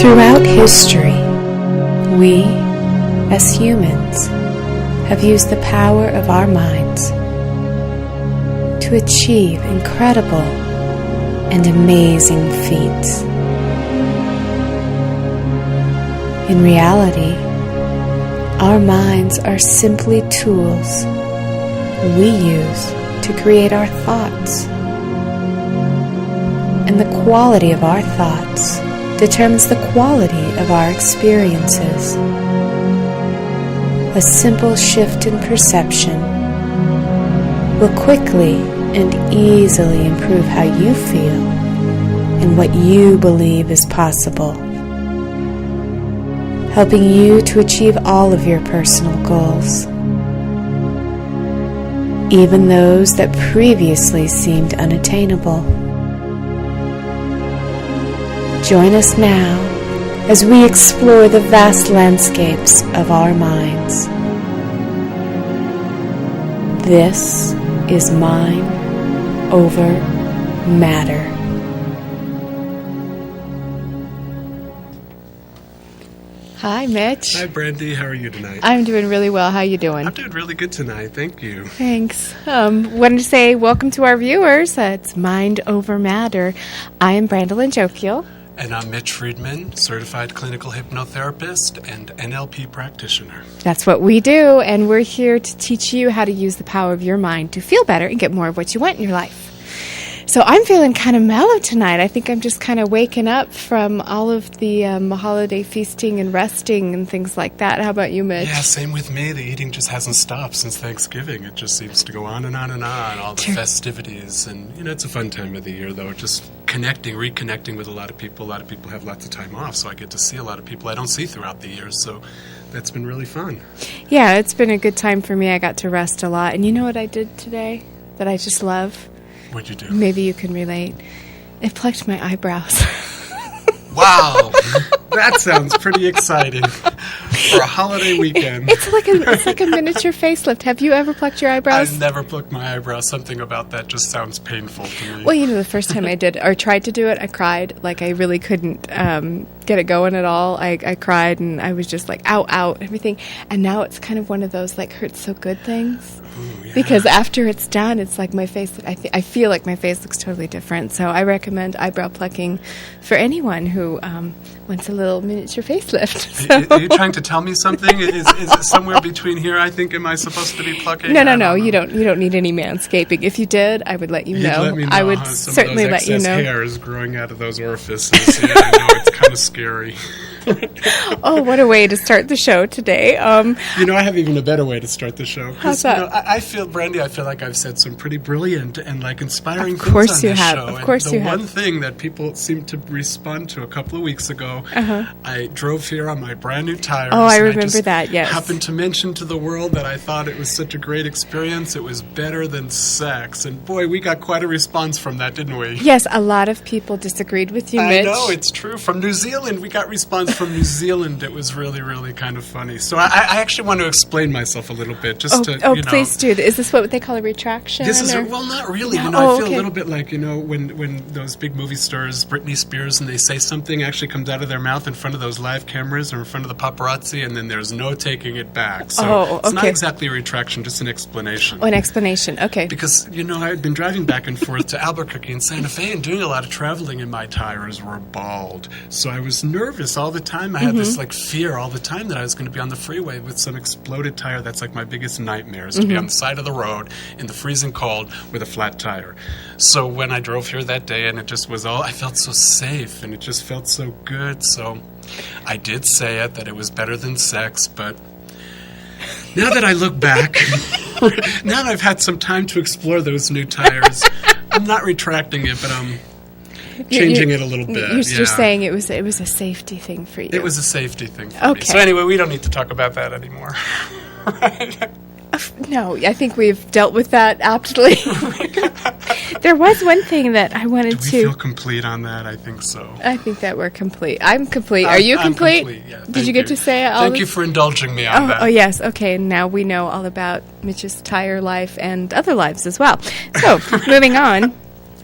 Throughout history, we, as humans, have used the power of our minds to achieve incredible and amazing feats. In reality, our minds are simply tools we use to create our thoughts. And the quality of our thoughts determines the quality of our experiences. A simple shift in perception will quickly and easily improve how you feel and what you believe is possible, helping you to achieve all of your personal goals, even those that previously seemed unattainable. Join us now as we explore the vast landscapes of our minds. This is Mind Over Matter. Hi, Mitch. Hi, Brandy. How are you tonight? I'm doing really well. How you doing? I'm doing really good tonight. Thank you. Thanks. Wanted to say welcome to our viewers. It's Mind Over Matter. I am Brandolyn Jokiel. And I'm Mitch Friedman, certified clinical hypnotherapist and NLP practitioner. That's what we do, and we're here to teach you how to use the power of your mind to feel better and get more of what you want in your life. So I'm feeling kind of mellow tonight. I think I'm just kind of waking up from all of the holiday feasting and resting and things like that. How about you, Mitch? Yeah, same with me. The eating just hasn't stopped since Thanksgiving. It just seems to go on and on and on, all the festivities. And, it's a fun time of the year, though. Just reconnecting with a lot of people. A lot of people have lots of time off, so I get to see a lot of people I don't see throughout the year. So that's been really fun. Yeah, it's been a good time for me. I got to rest a lot. And you know what I did today that I just love? What'd you do? Maybe you can relate. I plucked my eyebrows. Wow, that sounds pretty exciting for a holiday weekend. It's like a miniature facelift. Have you ever plucked your eyebrows? I've never plucked my eyebrows. Something about that just sounds painful to me. Well, the first time I did or tried to do it, I cried. Like I really couldn't get it going at all. I cried and I was just like, ow, ow, everything. And now it's kind of one of those like hurts so good things. Ooh, yeah. Because after it's done, it's like my face, I feel like my face looks totally different. So I recommend eyebrow plucking for anyone who wants a little miniature facelift. So. Are you trying to tell me something? Is it somewhere between here, I think? Am I supposed to be plucking? No. You don't need any manscaping. If you did, I would let you know. Let me know. I would certainly let you know. Hairs growing out of those orifices. Yeah, I know it's kind of scary. Oh, what a way to start the show today. I have even a better way to start the show. How's that? I feel, Brandy, I feel like I've said some pretty brilliant and inspiring things on this show. Of course you have. The one thing that people seem to respond to a couple of weeks ago, I drove here on my brand new tires. Oh, I remember that, yes. Happened to mention to the world that I thought it was such a great experience. It was better than sex. And boy, we got quite a response from that, didn't we? Yes, a lot of people disagreed with you, Mitch. I know, it's true. From New Zealand, we got response from New Zealand. It was really, really kind of funny. So I actually want to explain myself a little bit. Please do. Is this what they call a retraction? Well, not really. I feel a little bit like, when those big movie stars, Britney Spears, and they say something actually comes out of their mouth in front of those live cameras or in front of the paparazzi, and then there's no taking it back. So it's not exactly a retraction, just an explanation. Oh, an explanation. Okay. Because, I'd been driving back and forth to Albuquerque and Santa Fe and doing a lot of traveling, and my tires were bald. So I was nervous all the time. I had this fear all the time that I was going to be on the freeway with some exploded tire. That's like my biggest nightmare, is to be on the side of the road in the freezing cold with a flat tire. So when I drove here that day, and it just was I felt so safe, and it just felt so good. So I did say that it was better than sex, but now that I look back, now that I've had some time to explore those new tires, I'm not retracting it, but I'm changing it a little bit. You're saying it was a safety thing for you. It was a safety thing for me. So anyway, we don't need to talk about that anymore. Right? No, I think we've dealt with that aptly. There was one thing that I wanted to... Do we feel complete on that? I think so. I think that we're complete. I'm complete. Are you complete? I'm complete, yeah. Did you get to say all Thank you for indulging me on that. Oh, yes. Okay, now we know all about Mitch's tire life and other lives as well. So, moving on.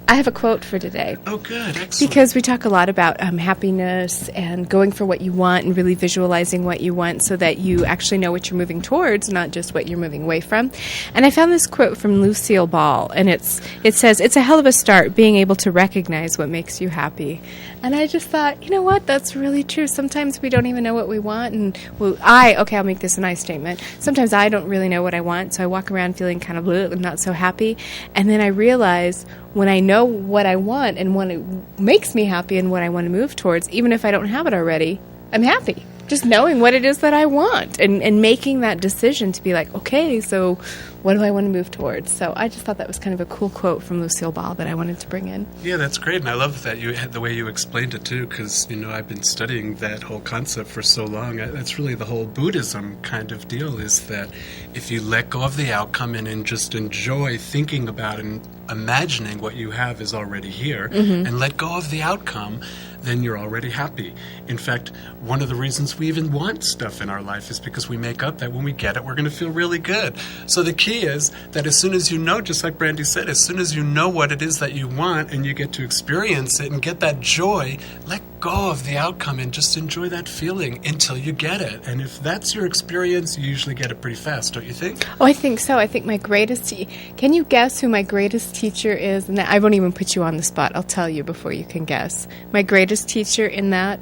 I have a quote for today. Oh, good. Excellent. Because we talk a lot about happiness and going for what you want and really visualizing what you want so that you actually know what you're moving towards, not just what you're moving away from. And I found this quote from Lucille Ball, and it says, "It's a hell of a start being able to recognize what makes you happy." And I just thought, you know what, that's really true. Sometimes we don't even know what we want. And I'll make this a nice statement. Sometimes I don't really know what I want, so I walk around feeling kind of bleh and not so happy. And then I realize when I know what I want and what it makes me happy and what I want to move towards, even if I don't have it already, I'm happy. Just knowing what it is that I want and making that decision to be like, okay, so what do I want to move towards? So I just thought that was kind of a cool quote from Lucille Ball that I wanted to bring in. Yeah, that's great. And I love that you had the way you explained it, too, because, I've been studying that whole concept for so long. That's really the whole Buddhism kind of deal, is that if you let go of the outcome and just enjoy thinking about and imagining what you have is already here, and let go of the outcome, then you're already happy. In fact, one of the reasons we even want stuff in our life is because we make up that when we get it, we're going to feel really good. So the key is that as soon as you know, just like Brandy said, as soon as you know what it is that you want and you get to experience it and get that joy, let go of the outcome and just enjoy that feeling until you get it. And if that's your experience, you usually get it pretty fast, don't you think? Oh, I think so. I think my greatest can you guess who my greatest teacher is? And I won't even put you on the spot. I'll tell you before you can guess. My greatest teacher in that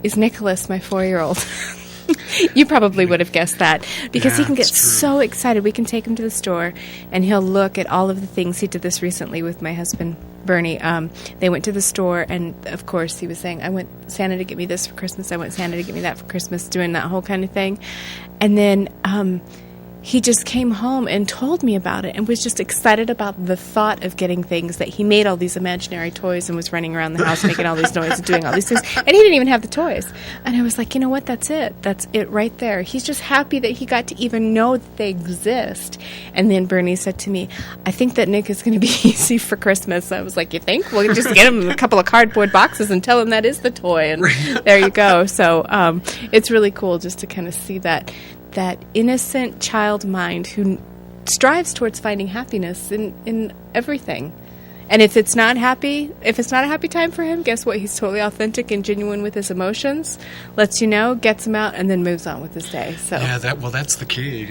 is Nicholas, my 4-year-old. You probably would have guessed that because he can get so excited. We can take him to the store and he'll look at all of the things. He did this recently with my husband, Bernie. They went to the store and, of course, he was saying, I want Santa to get me this for Christmas. I want Santa to get me that for Christmas, doing that whole kind of thing. And then he just came home and told me about it and was just excited about the thought of getting things that he made all these imaginary toys and was running around the house making all these noises and doing all these things. And he didn't even have the toys. And I was like, you know what? That's it. That's it right there. He's just happy that he got to even know that they exist. And then Bernie said to me, I think that Nick is going to be easy for Christmas. I was like, you think? We'll just get him a couple of cardboard boxes and tell him that is the toy. And there you go. So it's really cool just to kind of see that innocent child mind who strives towards finding happiness in everything. And if it's not a happy time for him, guess what? He's totally authentic and genuine with his emotions, lets you know, gets him out, and then moves on with his day. So yeah, that's the key,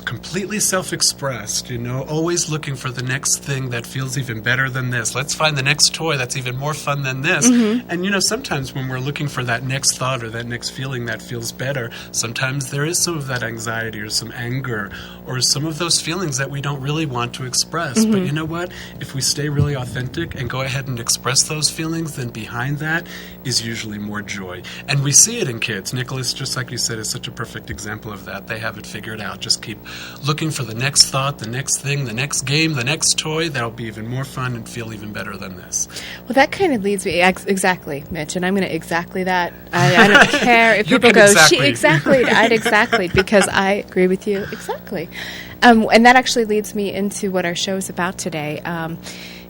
completely self-expressed, always looking for the next thing that feels even better than this. Let's find the next toy that's even more fun than this. And, sometimes when we're looking for that next thought or that next feeling that feels better, sometimes there is some of that anxiety or some anger or some of those feelings that we don't really want to express. But you know what? If we stay really authentic and go ahead and express those feelings, then behind that is usually more joy. And we see it in kids. Nicholas, just like you said, is such a perfect example of that. They have it figured out. Just keep looking for the next thought, the next thing, the next game, the next toy that'll be even more fun and feel even better than this. Well, that kind of leads me exactly, Mitch, and I'm going to exactly that. I don't care if people go, I'd exactly, because I agree with you exactly. And that actually leads me into what our show is about today.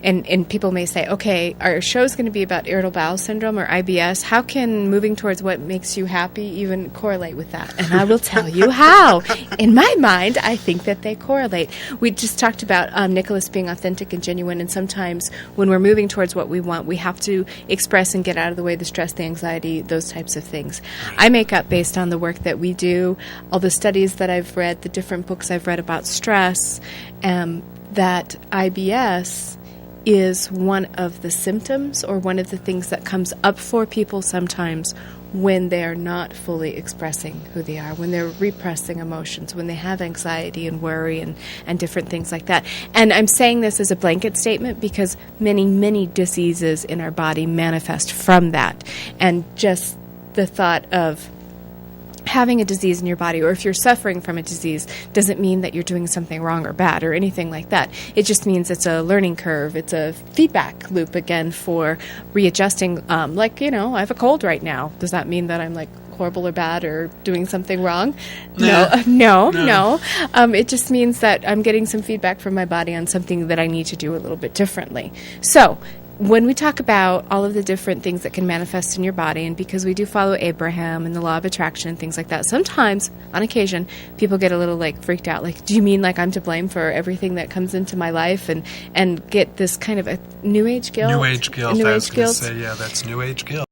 And people may say, okay, our show's going to be about Irritable Bowel Syndrome or IBS. How can moving towards what makes you happy even correlate with that? And I will tell you how. In my mind, I think that they correlate. We just talked about Nicholas being authentic and genuine, and sometimes when we're moving towards what we want, we have to express and get out of the way the stress, the anxiety, those types of things. I make up based on the work that we do, all the studies that I've read, the different books I've read about stress, that IBS is one of the symptoms or one of the things that comes up for people sometimes when they're not fully expressing who they are, when they're repressing emotions, when they have anxiety and worry and different things like that. And I'm saying this as a blanket statement because many, many diseases in our body manifest from that. And just the thought of having a disease in your body, or if you're suffering from a disease, doesn't mean that you're doing something wrong or bad or anything like that. It just means it's a learning curve. It's a feedback loop, again, for readjusting. I have a cold right now. Does that mean that I'm horrible or bad or doing something wrong? No. It just means that I'm getting some feedback from my body on something that I need to do a little bit differently. So when we talk about all of the different things that can manifest in your body, and because we do follow Abraham and the law of attraction and things like that, sometimes, on occasion, people get a little like freaked out. Like, do you mean like I'm to blame for everything that comes into my life, and get this kind of a New Age guilt? New Age guilt. I was going to say, yeah, that's New Age guilt.